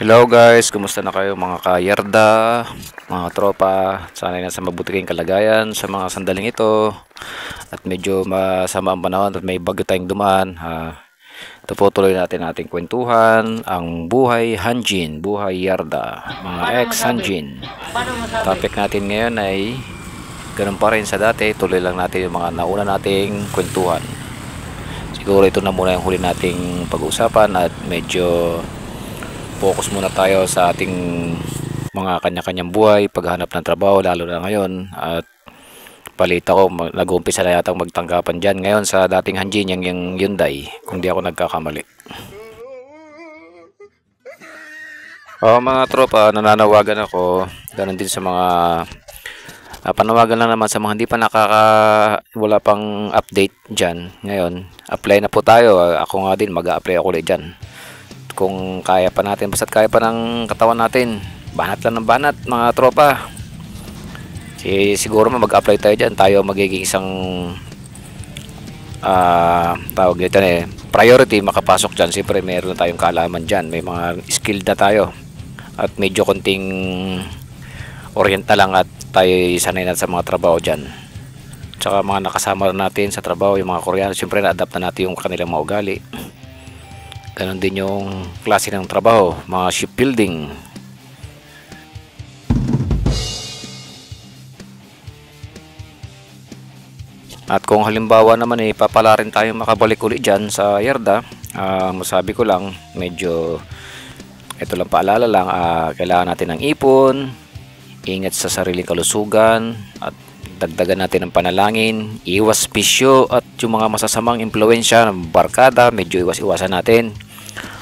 Hello guys, kumusta na kayo mga kayarda, mga tropa? Sana nasa mabuti kayong kalagayan sa mga sandaling ito. At medyo masama ang panahon at may bagyo tayong dumaan. Ito po tuloy natin ating kwentuhan, ang buhay Hanjin, buhay Yarda, mga ex-Hanjin. Topic natin ngayon ay ganun pa rin sa dati, tuloy lang natin yung mga nauna nating kwentuhan. Siguro ito na muna yung huli nating pag-uusapan at medyo focus muna tayo sa ating mga kanya-kanyang buhay, paghanap ng trabaho lalo na ngayon. At balita ko nag-uumpisa na yata magtanggapan dyan ngayon sa dating Hanjin, yung Hyundai, kung di ako nagkakamali. Mga tropa, nananawagan ako ganun din sa mga panawagan lang naman sa mga hindi pa wala pang update dyan. Ngayon, apply na po tayo. Ako nga din, mag-a-apply ako ulit dyan kung kaya pa natin, basta't kaya pa ng katawan natin, banat lang ng banat mga tropa. Siguro mag-apply tayo dyan, tayo magiging isang tawag dito priority makapasok dyan. Siyempre meron na tayong kaalaman dyan, may mga skilled na tayo at medyo konting oriental lang at tayo sanay na sa mga trabaho dyan. Tsaka mga nakasama natin sa trabaho, yung mga Koreano, siyempre na-adapt na natin yung kanilang mga ugali. Ganon din yung klase ng trabaho, mga shipbuilding. At kung halimbawa naman papala rin tayo makabalik ulit dyan sa Yarda, masabi ko lang, medyo ito lang paalala lang, kailangan natin ng ipon, ingat sa sariling kalusugan, at dagdagan natin ng panalangin, iwas bisyo at yung mga masasamang impluensya ng barkada, medyo iwas-iwasan natin.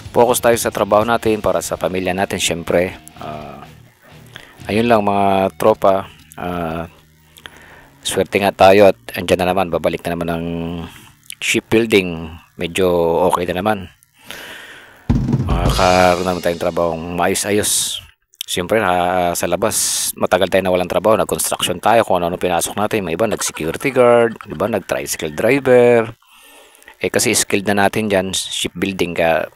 Focus tayo sa trabaho natin para sa pamilya natin syempre. Ayun lang mga tropa, swerte nga tayo at andyan na naman, babalik na naman ng shipbuilding, medyo okay na naman, makakaroon naman tayong trabaho maayos-ayos. Siyempre sa labas matagal tayo na walang trabaho, nag-construction tayo, kung ano pinasok natin, may iba nag-security guard, iba nag-tricycle driver, kasi skilled na natin dyan, shipbuilding, kaya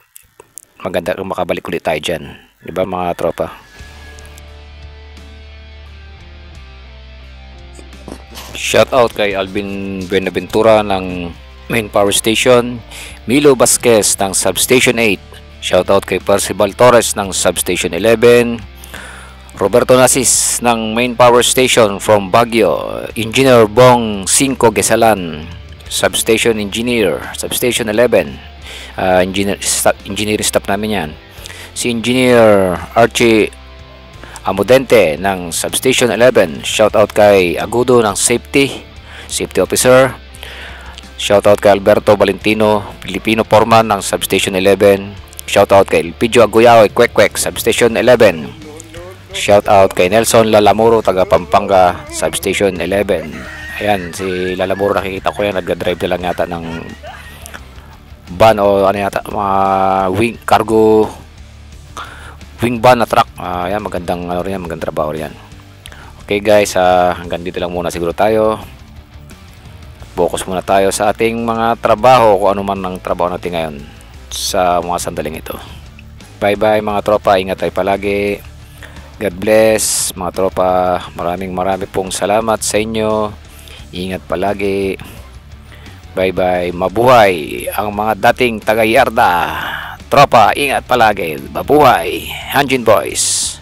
maganda kung makabalik ulit tayo dyan, diba mga tropa? Shout out kay Alvin Buenaventura ng Main Power Station, Milo Vasquez ng Substation 8, shout out kay Percival Torres ng Substation 11, Roberto Nasis ng Main Power Station from Baguio, Engineer Bong 5 Gesalan, Substation Engineer, Substation 11, engineer staff namin yan. Si Engineer Archie Amudente ng Substation 11, shout out kay Agudo ng Safety Officer, shout out kay Alberto Valentino Filipino Foreman ng Substation 11, shout out kay Elpidio Aguyao Kwek Substation 11, shout out kay Nelson Lalamuro taga Pampanga Substation 11. Ayan, si Lalamuro nakikita ko yan, nagdadrive na lang yata ng van o ano yata, mga cargo wing van na truck. Ayan, magandang magandang trabaho riyan. Okay guys, hanggang dito lang muna siguro tayo. Focus muna tayo sa ating mga trabaho, kung ano man ang trabaho natin ngayon sa mga sandaling ito. Bye bye mga tropa, ingat tayo palagi. God bless mga tropa, maraming pong salamat sa inyo. Ingat palagi. Bye bye, mabuhay ang mga dating taga-Yarda. Tropa, ingat palagi, mabuhay Hanjin Boys.